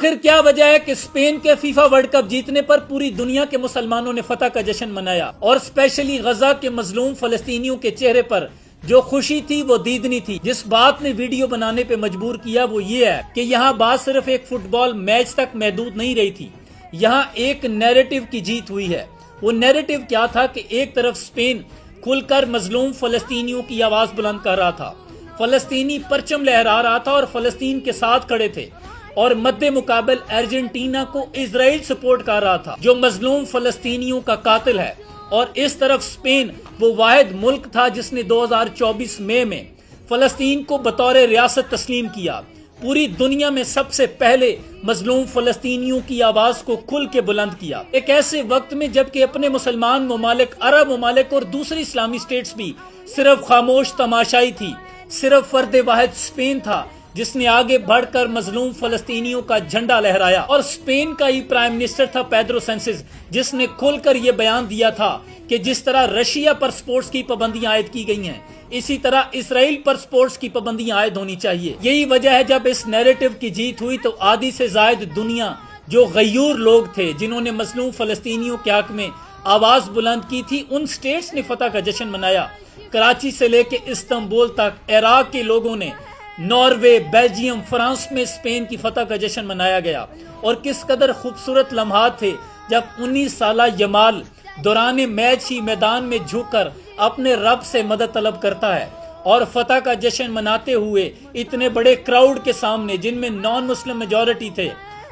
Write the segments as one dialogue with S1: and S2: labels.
S1: آخر کیا وجہ ہے کہ اسپین کے فیفا ورلڈ کپ جیتنے پر پوری دنیا کے مسلمانوں نے فتح کا جشن منایا اور اسپیشلی غزہ کے مظلوم فلسطینیوں کے چہرے پر جو خوشی تھی وہ دیدنی تھی۔ جس بات نے ویڈیو بنانے پہ مجبور کیا وہ یہ ہے کہ یہاں بات صرف ایک فٹ بال میچ تک محدود نہیں رہی تھی، یہاں ایک نیریٹو کی جیت ہوئی ہے۔ وہ نیریٹو کیا تھا کہ ایک طرف اسپین کھل کر مظلوم فلسطینیوں کی آواز بلند کر رہا تھا، فلسطینی پرچم لہرا رہا تھا اور فلسطین کے ساتھ کھڑے تھے، اور مد مقابل ارجنٹینا کو اسرائیل سپورٹ کر رہا تھا جو مظلوم فلسطینیوں کا قاتل ہے۔ اور اس طرف اسپین وہ واحد ملک تھا جس نے 2024 مئی میں فلسطین کو بطور ریاست تسلیم کیا۔ پوری دنیا میں سب سے پہلے مظلوم فلسطینیوں کی آواز کو کھل کے بلند کیا، ایک ایسے وقت میں جبکہ اپنے مسلمان ممالک، عرب ممالک اور دوسری اسلامی سٹیٹس بھی صرف خاموش تماشائی تھی۔ صرف فرد واحد اسپین تھا جس نے آگے بڑھ کر مظلوم فلسطینیوں کا جھنڈا لہرایا، اور اسپین کا ہی پرائم منسٹر تھا پیدرو سینچز جس نے کھل کر یہ بیان دیا تھا کہ جس طرح رشیا پر سپورٹس کی پابندیاں عائد کی گئی ہیں اسی طرح اسرائیل پر سپورٹس کی پابندیاں عائد ہونی چاہیے۔ یہی وجہ ہے جب اس نیریٹو کی جیت ہوئی تو آدھی سے زائد دنیا جو غیور لوگ تھے جنہوں نے مظلوم فلسطینیوں کے حق میں آواز بلند کی تھی، ان سٹیٹس نے فتح کا جشن منایا۔ کراچی سے لے کے استنبول تک عراق کے لوگوں نے، ناروے، بیلجیم، فرانس میں اسپین کی فتح کا جشن منایا گیا۔ اور کس قدر خوبصورت لمحات تھے جب 19 سالہ یمال دوران میچ ہی میدان میں جھک کر اپنے رب سے مدد طلب کرتا ہے، اور فتح کا جشن مناتے ہوئے اتنے بڑے کراؤڈ کے سامنے جن میں نان مسلم میجورٹی تھے،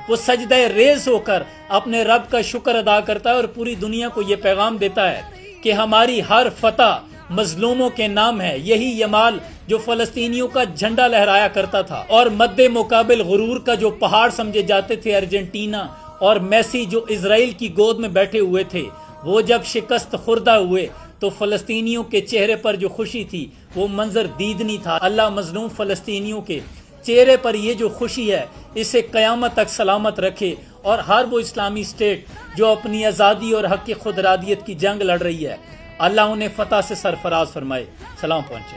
S1: وہ سجدہ ریز ہو کر اپنے رب کا شکر ادا کرتا ہے اور پوری دنیا کو یہ پیغام دیتا ہے کہ ہماری ہر فتح مظلوموں کے نام ہے۔ یہی یمال جو فلسطینیوں کا جھنڈا لہرایا کرتا تھا اور مد مقابل غرور کا جو پہاڑ سمجھے جاتے تھے ارجنٹینا اور میسی جو اسرائیل کی گود میں بیٹھے ہوئے تھے، وہ جب شکست خوردہ ہوئے تو فلسطینیوں کے چہرے پر جو خوشی تھی وہ منظر دیدنی تھا۔ اللہ مظلوم فلسطینیوں کے چہرے پر یہ جو خوشی ہے اسے قیامت تک سلامت رکھے، اور ہر وہ اسلامی سٹیٹ جو اپنی آزادی اور حق خود ارادیت کی جنگ لڑ رہی ہے، اللہ انہیں فتح سے سرفراز فرمائے۔ سلام پہنچے۔